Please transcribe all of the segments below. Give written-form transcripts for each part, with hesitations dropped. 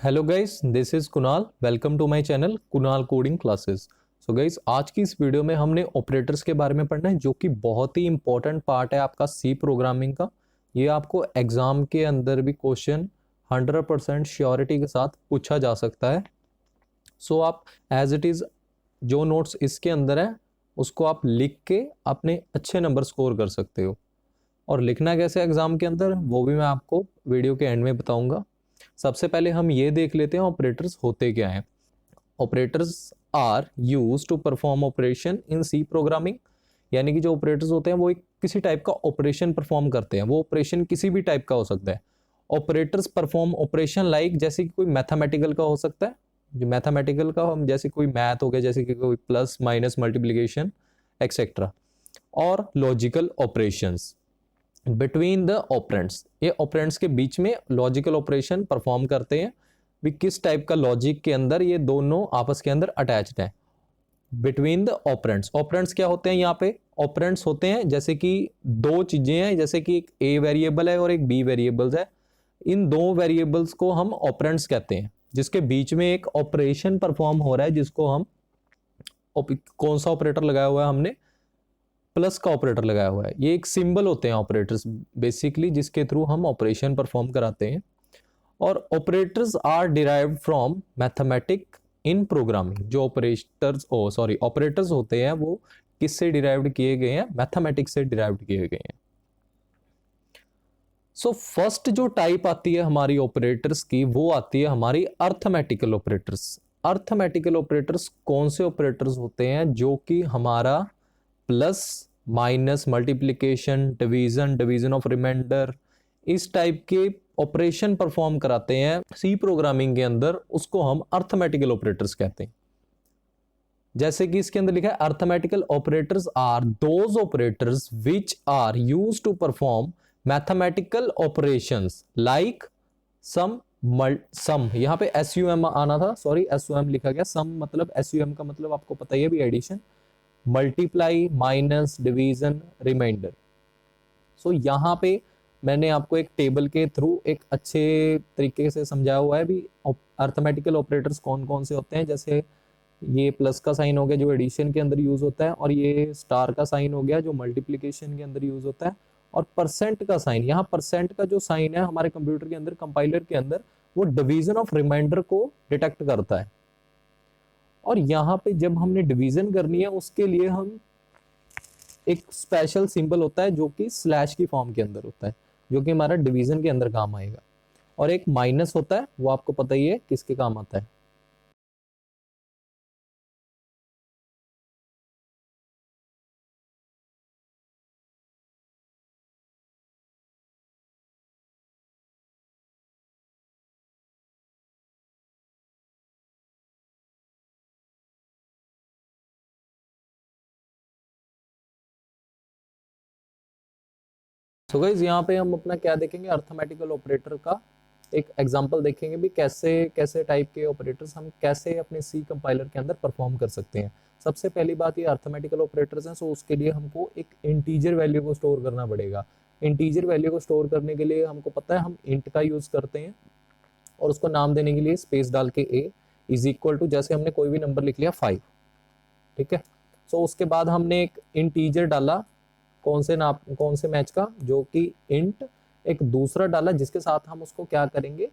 Hello guys, this is Kunal. Welcome to my channel Kunal coding classes. So guys, आज की इस video में हमने ऑपरेटर्स के बारे में पढ़ना है, जो कि बहुत ही इंपॉर्टेंट पार्ट है आपका सी प्रोग्रामिंग का। ये आपको एग्जाम के अंदर भी क्वेश्चन 100% श्योरिटी के साथ पूछा जा सकता है। सो आप एज इट इज़ जो नोट्स इसके अंदर है उसको आप लिख के अपने अच्छे नंबर स्कोर कर सकते हो। और लिखना कैसे एग्जाम के अंदर वो भी मैं आपको वीडियो के एंड में बताऊंगा। सबसे पहले हम ये देख लेते हैं ऑपरेटर्स होते क्या हैं। Operators are use to perform operation in C programming. यानी कि जो ऑपरेटर्स होते हैं वो एक किसी टाइप का ऑपरेशन परफॉर्म करते हैं। वो ऑपरेशन किसी भी टाइप का हो सकता है। ऑपरेटर्स परफॉर्म ऑपरेशन लाइक, जैसे कि कोई मैथमेटिकल का हो सकता है। जो मैथमेटिकल का हम जैसे कोई मैथ हो गया, जैसे कि कोई प्लस माइनस मल्टीप्लिकेशन एक्सेट्रा। और logical operations between the operands. ये ऑपरेंड्स के बीच में लॉजिकल ऑपरेशन परफॉर्म करते हैं। भी किस टाइप का लॉजिक के अंदर ये दोनों आपस के अंदर अटैच्ड हैं। Between the operands. ऑपरेंड्स क्या होते हैं यहाँ पे? ऑपरेंड्स होते हैं जैसे कि दो चीजें हैं, जैसे कि एक ए वेरिएबल है और एक बी वेरिएबल्स है। इन दो वेरिएबल्स को हम ऑपरेंड्स कहते हैं, जिसके बीच में एक ऑपरेशन परफॉर्म हो रहा है, जिसको हम कौन सा ऑपरेटर लगाया हुआ है? हमने प्लस का ऑपरेटर लगाया हुआ है। ये एक सिंबल होते हैं ऑपरेटर्स बेसिकली, जिसके थ्रू हम ऑपरेशन परफॉर्म कराते हैं। और operators are derived from mathematic in programming. जो ऑपरेटर्स होते हैं वो किससे डिराइव्ड किए गए हैं? मैथमेटिक्स से डिराइव्ड किए गए हैं। सो फर्स्ट जो टाइप आती है हमारी ऑपरेटर्स की, वो आती है हमारी अर्थमेटिकल ऑपरेटर्स। अर्थमेटिकल ऑपरेटर्स कौन से ऑपरेटर्स होते हैं? जो कि हमारा plus minus multiplication division of reminder, इस टाइप के ऑपरेशन परफॉर्म कराते हैं सी प्रोग्रामिंग के अंदर, उसको हम अर्थमेटिकल ऑपरेटर्स कहते हैं। जैसे कि इसके अंदर लिखा है, arithmetical operators are those operators which are used to perform mathematical operations like sum. यहाँ पे SUM आना था, सॉरी SUM लिखा गया। सम मतलब SUM का मतलब आपको पता ही है भी, addition, multiply, minus, division, remainder. So यहाँ पे मैंने आपको एक टेबल के थ्रू एक अच्छे तरीके से समझाया हुआ है भी अर्थमेटिकल ऑपरेटर्स कौन कौन से होते हैं। जैसे ये प्लस का साइन हो गया जो एडिशन के अंदर यूज होता है, और ये स्टार का साइन हो गया जो मल्टीप्लिकेशन के अंदर यूज होता है, और परसेंट का साइन, यहाँ परसेंट का जो साइन है हमारे कंप्यूटर के अंदर, कंपाइलर के अंदर, वो डिवीजन ऑफ रिमाइंडर को डिटेक्ट करता है। और यहाँ पे जब हमने डिवीजन करनी है उसके लिए हम एक स्पेशल सिंबल होता है जो कि स्लैश की फॉर्म के अंदर होता है, जो कि हमारा डिवीजन के अंदर काम आएगा। और एक माइनस होता है, वो आपको पता ही है किसके काम आता है। सो गाइस, यहाँ पे हम अपना क्या देखेंगे? अर्थमेटिकल ऑपरेटर का एक एग्जांपल देखेंगे भी, कैसे कैसे टाइप के ऑपरेटर्स हम कैसे अपने सी कंपाइलर के अंदर परफॉर्म कर सकते हैं। सबसे पहली बात, ये अर्थमेटिकल ऑपरेटर्स हैं, सो उसके लिए हमको एक इंटीजर वैल्यू को स्टोर करना पड़ेगा। इंटीजर वैल्यू को स्टोर करने के लिए हमको पता है हम इंट का यूज करते हैं, और उसको नाम देने के लिए स्पेस डाल के a इज इक्वल टू, जैसे हमने कोई भी नंबर लिख लिया 5, ठीक है। सो उसके बाद हमने एक इंटीजर डाला, कौन से मैच का? जो कि इंट। एक दूसरा डाला जिसके साथ हम उसको क्या करेंगे?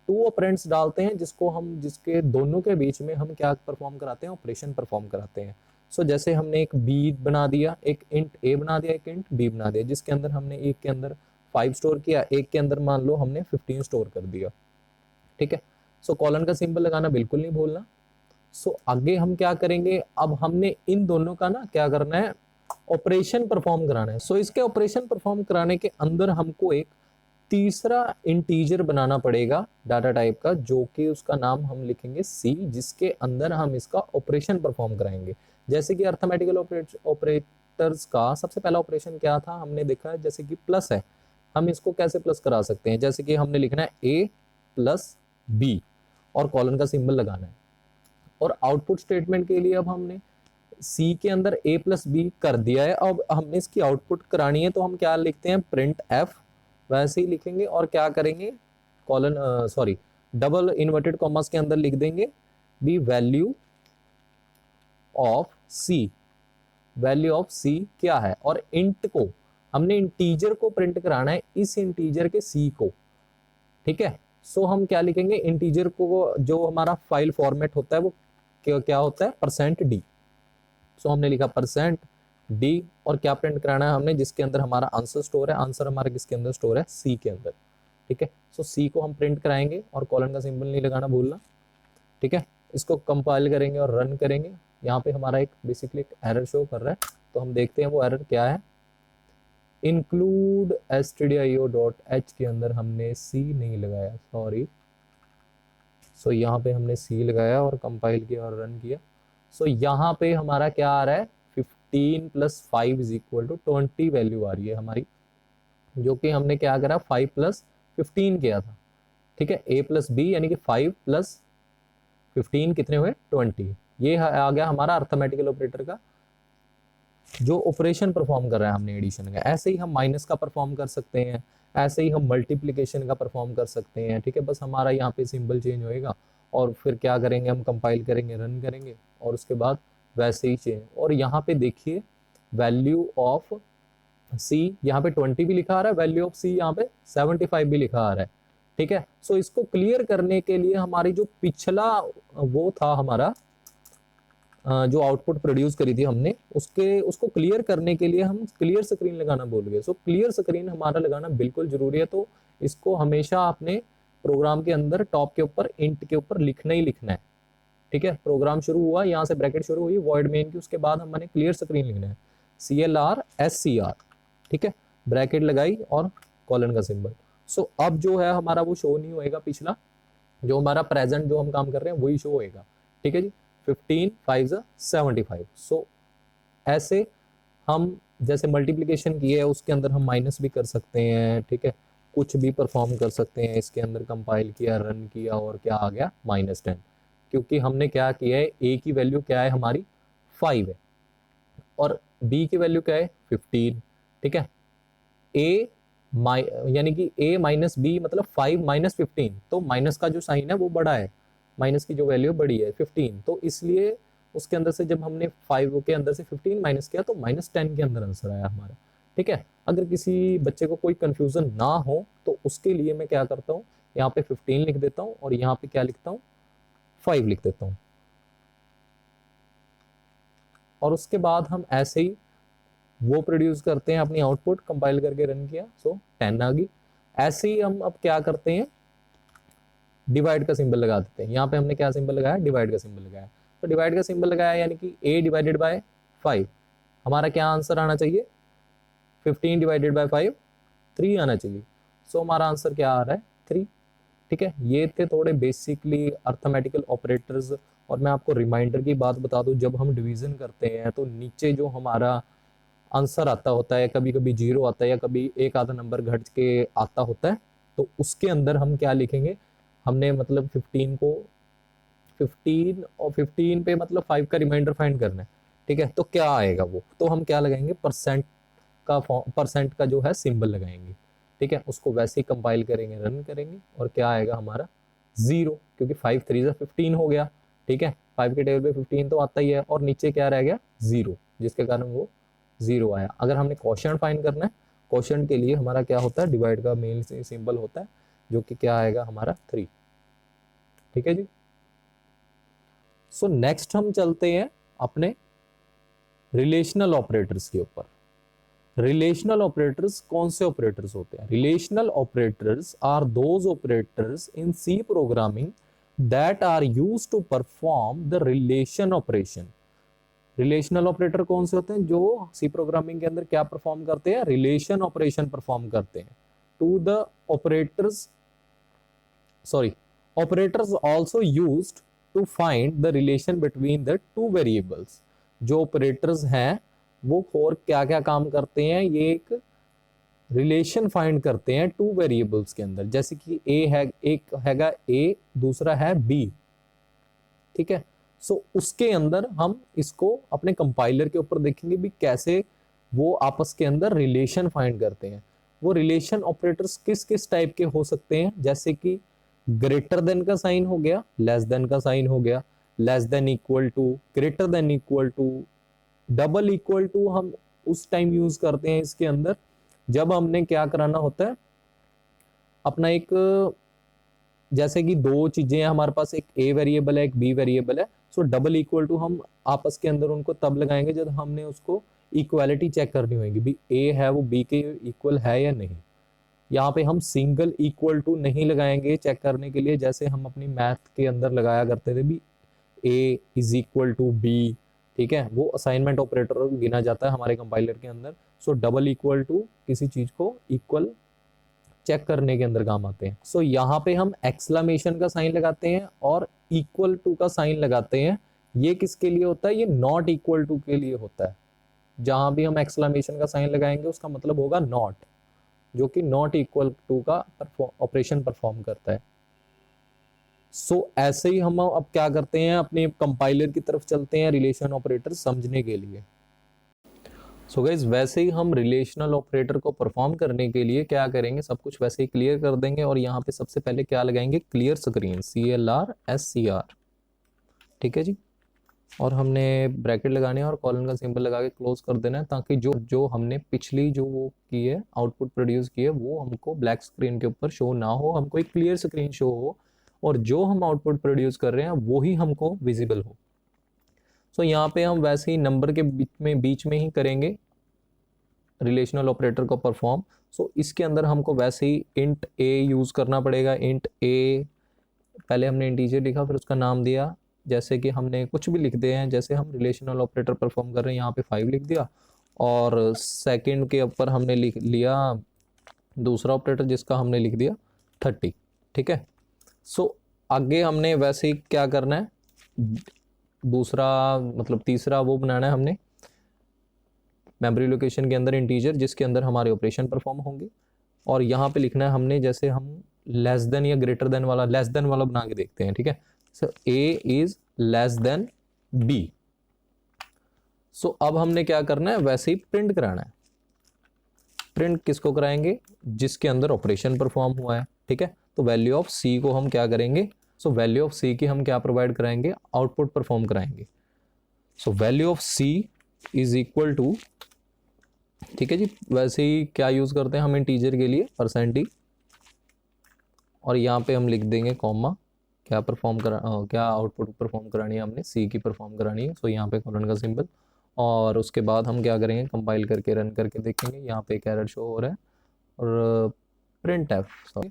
टू ऑपरेंड्स डालते हैं, जिसके दोनों के बीच में हम क्या परफॉर्म कराते हैं? ऑपरेशन परफॉर्म कराते हैं। सो जैसे हमने एक बी बना दिया, एक इंट ए बना दिया, एक इंट बी बना दिया, जिसके अंदर हमने एक के अंदर 5 स्टोर किया, एक के अंदर मान लो हमने 15 स्टोर कर दिया, ठीक है। सो कॉलन का सिंबल लगाना बिल्कुल नहीं भूलना। सो आगे हम क्या करेंगे? अब हमने इन दोनों का ना क्या करना है? ऑपरेशन परफॉर्म कराना है। सो इसके ऑपरेशन परफॉर्म कराने के अंदर हमको एक तीसरा इंटीजर बनाना पड़ेगा डाटा टाइप का, जो कि उसका नाम हम लिखेंगे सी, जिसके अंदर हम इसका ऑपरेशन परफॉर्म कराएंगे। जैसे कि अर्थमेटिकल ऑपरेटर्स का सबसे पहला ऑपरेशन क्या था? हमने देखा है जैसे कि प्लस है, हम इसको कैसे प्लस करा सकते हैं? जैसे कि हमने लिखना है a प्लस बी और कॉलन का सिंबल लगाना है। और आउटपुट स्टेटमेंट के लिए अब हमने सी के अंदर a प्लस बी कर दिया है, अब हमने इसकी आउटपुट करानी है, तो हम क्या लिखते हैं? प्रिंट एफ, वैसे ही लिखेंगे और क्या करेंगे? डबल इन्वर्टेड कॉमास के अंदर लिख देंगे B value of C. Value of C क्या है, और इंट को हमने इंटीजर को प्रिंट कराना है, इस इंटीजर के सी को, ठीक है। सो हम क्या लिखेंगे, इंटीजर को जो हमारा फाइल फॉर्मेट होता है वो क्या होता है, %d। सो हमने लिखा %d, और क्या प्रिंट कराना है हमने, जिसके अंदर हमारा आंसर स्टोर है। आंसर हमारा किसके अंदर स्टोर है, सी के अंदर, ठीक है। सो सी को हम प्रिंट कराएंगे, और कॉलन का सिंबल नहीं लगाना भूलना, ठीक है। इसको कंपाइल करेंगे और रन करेंगे। यहाँ पे हमारा एक बेसिकली एक एरर शो कर रहा है, तो हम देखते हैं वो एरर क्या है। इंक्लूड stdio.h के अंदर हमने सी नहीं लगाया, सॉरी। सो यहाँ पे हमने सी लगाया और कंपाइल किया और रन किया। सो यहाँ पे हमारा क्या आ रहा है, 15 + 5 = 20 वैल्यू आ रही है हमारी, जो कि हमने क्या करा, 5 + 15 किया था, ठीक है। a + b यानी कि 5 + 15 कितने हुए, 20। ये आ गया हमारा अर्थमेटिकल ऑपरेटर का जो ऑपरेशन परफॉर्म कर रहा है हमने एडिशन का। ऐसे ही हम माइनस का परफॉर्म कर सकते हैं, ऐसे ही हम मल्टीप्लिकेशन का परफॉर्म कर सकते हैं, ठीक है। बस हमारा यहाँ पे सिंबल चेंज होएगा, और फिर क्या करेंगे, हम कंपाइल करेंगे, रन करेंगे, और उसके बाद वैसे ही चेंज। और यहाँ पे देखिए वैल्यू ऑफ सी, यहाँ पे 20 भी लिखा आ रहा है, वैल्यू ऑफ सी यहाँ पे 75 भी लिखा आ रहा है, ठीक है। सो इसको क्लियर करने के लिए हमारी जो पिछला वो था हमारा जो आउटपुट प्रोड्यूस करी थी हमने, उसको क्लियर करने के लिए हम क्लियर स्क्रीन लगाना भूल गए। सो क्लियर स्क्रीन हमारा लगाना बिल्कुल जरूरी है। तो इसको हमेशा आपने प्रोग्राम के अंदर टॉप के ऊपर इंट के ऊपर लिखना ही लिखना है, ठीक है। प्रोग्राम शुरू हुआ, यहाँ से ब्रैकेट शुरू हुई वॉइड मेन की, उसके बाद हमने क्लियर स्क्रीन लिखना है, CLR SCR, ठीक है। ब्रैकेट लगाई और कॉलन का सिंबल। सो अब जो है हमारा वो शो नहीं होएगा, पिछला जो हमारा प्रेजेंट जो हम काम कर रहे हैं वही शो होएगा, ठीक है जी। 15 × 5 = 75। सो ऐसे हम जैसे मल्टीप्लिकेशन की है उसके अंदर हम माइनस भी कर सकते हैं, ठीक है। कुछ भी परफॉर्म कर सकते हैं, इसके अंदर कंपाइल किया, रन किया, और क्या आ गया, -10, क्योंकि हमने क्या किया है, ए की वैल्यू क्या है हमारी 5 है, और बी की वैल्यू क्या है 15, ठीक है। ए यानी कि a - b मतलब 5 - 15, तो माइनस का जो साइन है वो बड़ा है, माइनस की जो वैल्यू बड़ी है 15, तो इसलिए उसके अंदर से जब हमने 5 के अंदर से 15 माइनस किया तो -10 के अंदर आंसर आया हमारा, ठीक है। अगर किसी बच्चे को कोई कंफ्यूजन ना हो तो उसके लिए मैं क्या करता हूँ, यहाँ पे 15 लिख देता हूँ, और यहाँ पे क्या लिखता हूँ, 5 लिख देता हूँ, और उसके बाद हम ऐसे ही वो प्रोड्यूस करते हैं अपनी आउटपुट, कंपाइल करके रन किया, सो 10 आ गई। ऐसे ही हम अब क्या करते हैं, डिवाइड का सिंबल लगा देते हैं। यहाँ पे हमने क्या सिंबल लगाया, डिवाइड का सिंबल लगाया। तो डिवाइड का सिंबल लगाया यानी कि a / 5, हमारा क्या आंसर आना चाहिए, 15 / 5 3 आना चाहिए। सो हमारा आंसर क्या आ रहा है, 3, ठीक है। ये थे थोड़े बेसिकली अर्थमेटिकल ऑपरेटर्स। और मैं आपको रिमाइंडर की बात बता दूं, जब हम डिवीजन करते हैं तो नीचे जो हमारा आंसर आता होता है, कभी कभी 0 आता है, या कभी एक आधा नंबर घट के आता होता है, तो उसके अंदर हम क्या लिखेंगे, हमने मतलब 15 को 15 और 15 पे मतलब 5 का रिमाइंडर फाइंड करना है, ठीक है। तो क्या आएगा वो, तो हम क्या लगाएंगे, परसेंट का जो है सिंबल लगाएंगे, ठीक है। उसको वैसे ही कंपाइल करेंगे, रन करेंगे, और क्या आएगा हमारा 0, क्योंकि 5 × 3 = 15 हो गया, ठीक है। 5 के टेबल पे 15 तो आता ही है, और नीचे क्या रह गया 0, जिसके कारण वो 0 आया। अगर हमने क्वोशंट फाइंड करना है, क्वोशंट के लिए हमारा क्या होता है, डिवाइड का मेन सिंबल होता है, जो कि क्या आएगा हमारा 3, ठीक है जी। सो नेक्स्ट हम चलते हैं अपने रिलेशनल ऑपरेटर्स के ऊपर। रिलेशनल ऑपरेटर्स कौन से ऑपरेटर्स होते हैं, relational operators are those operators in C programming that are used to perform the relation operation. Relational operator कौन से होते हैं, जो सी प्रोग्रामिंग के अंदर क्या परफॉर्म करते हैं, रिलेशन ऑपरेशन परफॉर्म करते हैं। To the operators operators also used to find the relation between the two variables. जो ऑपरेटर्स हैं वो और क्या क्या काम करते हैं, ये एक रिलेशन फाइंड करते हैं टू वेरिएबल्स के अंदर। जैसे कि ए है, एक हैगा ए, दूसरा है बी, ठीक है। सो उसके अंदर हम इसको अपने कंपाइलर के ऊपर देखेंगे भी कैसे वो आपस के अंदर रिलेशन फाइंड करते हैं। वो रिलेशन ऑपरेटर्स किस किस टाइप के हो सकते हैं, जैसे कि ग्रेटर देन का साइन हो गया, लेस देन का साइन हो गया, less than equal to, greater than equal to, double equal to हम उस टाइम यूज करते हैं इसके अंदर जब हमने क्या कराना होता है अपना एक, जैसे कि दो चीजें हैं हमारे पास, एक ए वेरिएबल है एक बी वेरिएबल है। सो डबल इक्वल टू हम आपस के अंदर उनको तब लगाएंगे जब हमने उसको इक्वालिटी चेक करनी होगी, भी ए है वो बी के इक्वल है या नहीं। यहाँ पे हम सिंगल इक्वल टू नहीं लगाएंगे चेक करने के लिए, जैसे हम अपनी मैथ के अंदर लगाया करते थे भी A is equal to B, ठीक है, वो असाइनमेंट ऑपरेटर गिना जाता है हमारे कंपाइलर के अंदर। सो डबल इक्वल टू किसी चीज को इक्वल चेक करने के अंदर काम आते हैं। सो यहाँ पे हम एक्सक्लेमेशन का साइन लगाते हैं और इक्वल टू का साइन लगाते हैं। ये किसके लिए होता है? ये नॉट इक्वल टू के लिए होता है। जहां भी हम एक्सक्लेमेशन का साइन लगाएंगे उसका मतलब होगा नॉट, जो कि नॉट इक्वल टू का ऑपरेशन परफॉर्म करता है। सो ऐसे ही हम अब क्या करते हैं, अपने कंपाइलर की तरफ चलते हैं रिलेशन ऑपरेटर समझने के लिए। सो गाइज वैसे ही हम रिलेशनल ऑपरेटर को परफॉर्म करने के लिए क्या करेंगे, सब कुछ वैसे ही क्लियर कर देंगे और यहाँ पे सबसे पहले क्या लगाएंगे, क्लियर स्क्रीन, CLR SCR, ठीक है जी। और हमने ब्रैकेट लगाने हैं और कॉलन का सिंबल लगा के क्लोज कर देना है, ताकि जो जो हमने पिछली जो वो की है आउटपुट प्रोड्यूस की है वो हमको ब्लैक स्क्रीन के ऊपर शो ना हो, हमको एक क्लियर स्क्रीन शो हो और जो हम आउटपुट प्रोड्यूस कर रहे हैं वो ही हमको विजिबल हो। सो यहाँ पे हम वैसे ही नंबर के बीच में ही करेंगे रिलेशनल ऑपरेटर को परफॉर्म। सो इसके अंदर हमको वैसे ही इंट ए यूज करना पड़ेगा। इंट ए, पहले हमने इंटीजर लिखा फिर उसका नाम दिया, जैसे कि हमने कुछ भी लिख दिए हैं, जैसे हम रिलेशनल ऑपरेटर परफॉर्म कर रहे हैं यहाँ पे 5 लिख दिया और सेकंड के ऊपर हमने लिख लिया दूसरा ऑपरेटर जिसका हमने लिख दिया 30, ठीक है। सो आगे हमने वैसे ही क्या करना है, दूसरा मतलब तीसरा वो बनाना है हमने मेमोरी लोकेशन के अंदर इंटीजर जिसके अंदर हमारे ऑपरेशन परफॉर्म होंगे और यहाँ पे लिखना है हमने, जैसे हम लेस देन या ग्रेटर देन वाला, लेस देन वाला बना के देखते हैं, ठीक है। सो ए is less than B. So अब हमने क्या करना है, वैसे ही प्रिंट कराना है। प्रिंट किसको कराएंगे, जिसके अंदर ऑपरेशन परफॉर्म हुआ है, ठीक है। तो वैल्यू ऑफ सी को हम क्या करेंगे, सो वैल्यू ऑफ सी की हम क्या प्रोवाइड कराएंगे, आउटपुट परफॉर्म कराएंगे। So value of C is equal to, ठीक है जी, वैसे ही क्या यूज करते हैं हम इंटीजर के लिए %d और यहाँ पे हम लिख देंगे कॉमा, क्या क्या आउटपुट परफॉर्म करानी है हमने, सी की परफॉर्म करानी है। सो यहाँ पे कॉलन का सिंबल और उसके बाद हम क्या करेंगे, कंपाइल करके रन करके देखेंगे। यहाँ पे एक एरर शो हो रहा है और प्रिंट एफ, सॉरी,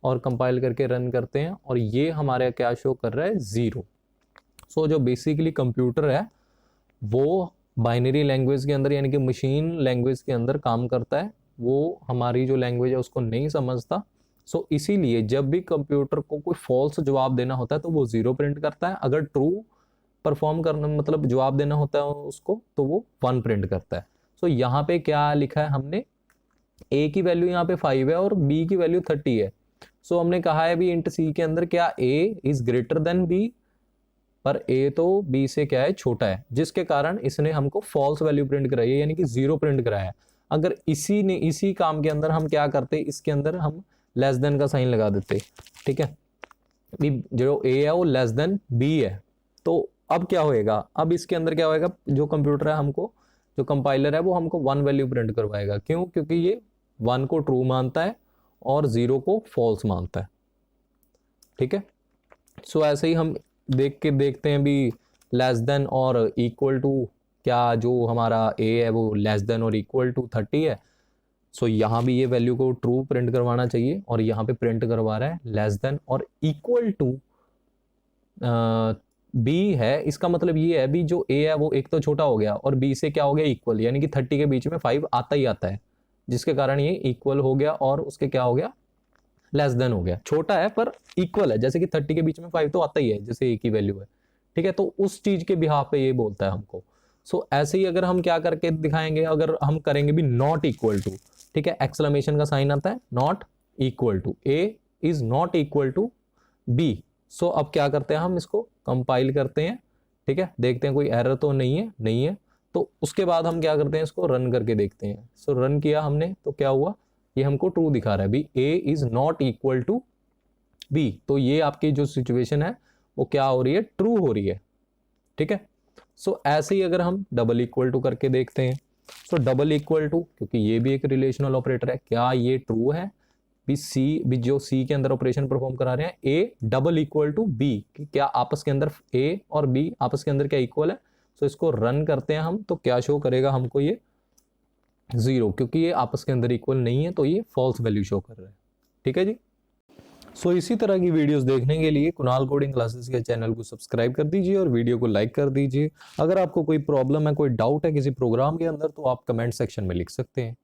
और कंपाइल करके रन करते हैं और ये हमारे क्या शो कर रहा है, 0। सो जो बेसिकली कंप्यूटर है वो बाइनरी लैंग्वेज के अंदर यानी कि मशीन लैंग्वेज के अंदर काम करता है, वो हमारी जो लैंग्वेज है उसको नहीं समझता। सो इसीलिए जब भी कंप्यूटर को कोई फॉल्स जवाब देना होता है तो वो 0 प्रिंट करता है, अगर ट्रू परफॉर्म करना मतलब जवाब देना होता है उसको तो वो 1 प्रिंट करता है। सो यहाँ पे क्या लिखा है हमने, ए की वैल्यू यहाँ पे 5 है और बी की वैल्यू 30 है। सो हमने कहा है भी इंट सी के अंदर क्या ए इज ग्रेटर देन बी, पर ए तो बी से क्या है, छोटा है, जिसके कारण इसने हमको फॉल्स वैल्यू प्रिंट कराई है यानी कि 0 प्रिंट कराया है। अगर इसी काम के अंदर हम क्या करते, इसके अंदर हम लेस देन का साइन लगा देते, ठीक है, जो ए है वो लेस देन बी है, तो अब क्या होएगा, अब इसके अंदर क्या होएगा, जो कंप्यूटर है हमको, जो कंपाइलर है वो हमको 1 वैल्यू प्रिंट करवाएगा। क्यों? क्योंकि ये 1 को ट्रू मानता है और 0 को फॉल्स मानता है, ठीक है। सो ऐसे ही हम देखते हैं भी लेस देन और इक्वल टू, क्या जो हमारा ए है वो लेस देन और इक्वल टू 30 है। सो यहाँ भी ये वैल्यू को ट्रू प्रिंट करवाना चाहिए और यहाँ पे प्रिंट करवा रहा है लेस देन और इक्वल टू बी है। इसका मतलब ये है भी जो ए है वो एक तो छोटा हो गया और बी से क्या हो गया, इक्वल, यानी कि 30 के बीच में 5 आता ही आता है, जिसके कारण ये इक्वल हो गया और उसके क्या हो गया, लेस देन हो गया। छोटा है पर इक्वल है, जैसे कि 30 के बीच में 5 तो आता ही है, जैसे ए की वैल्यू है, ठीक है। तो उस चीज के बिहाफ पे ये बोलता है हमको। सो ऐसे ही अगर हम क्या करके दिखाएंगे, अगर हम करेंगे भी नॉट इक्वल टू, ठीक है, एक्सक्लेमेशन का साइन आता है, not equal to, A is not equal to B. So अब क्या करते हैं, हम इसको कंपाइल करते हैं, ठीक है, देखते हैं कोई एरर तो नहीं है। तो उसके बाद हम क्या करते हैं, इसको रन करके देखते हैं। सो रन किया हमने तो क्या हुआ, ये हमको ट्रू दिखा रहा है भी A is not equal to B, तो ये आपकी जो सिचुएशन है वो क्या हो रही है, ट्रू हो रही है। ठीक है, सो ऐसे ही अगर हम डबल इक्वल टू करके देखते हैं, सो डबल इक्वल टू, क्योंकि ये भी एक रिलेशनल ऑपरेटर है, क्या ये ट्रू है, भी सी भी जो सी के अंदर ऑपरेशन परफॉर्म करा रहे हैं A double equal to B, क्या आपस के अंदर ए और बी आपस के अंदर क्या इक्वल है। सो इसको रन करते हैं हम, तो क्या शो करेगा हमको, ये 0, क्योंकि ये आपस के अंदर इक्वल नहीं है, तो ये फॉल्स वैल्यू शो कर रहा है। ठीक है जी। सो इसी तरह की वीडियोस देखने के लिए कुणाल कोडिंग क्लासेस के चैनल को सब्सक्राइब कर दीजिए और वीडियो को लाइक कर दीजिए। अगर आपको कोई प्रॉब्लम है, कोई डाउट है किसी प्रोग्राम के अंदर, तो आप कमेंट सेक्शन में लिख सकते हैं।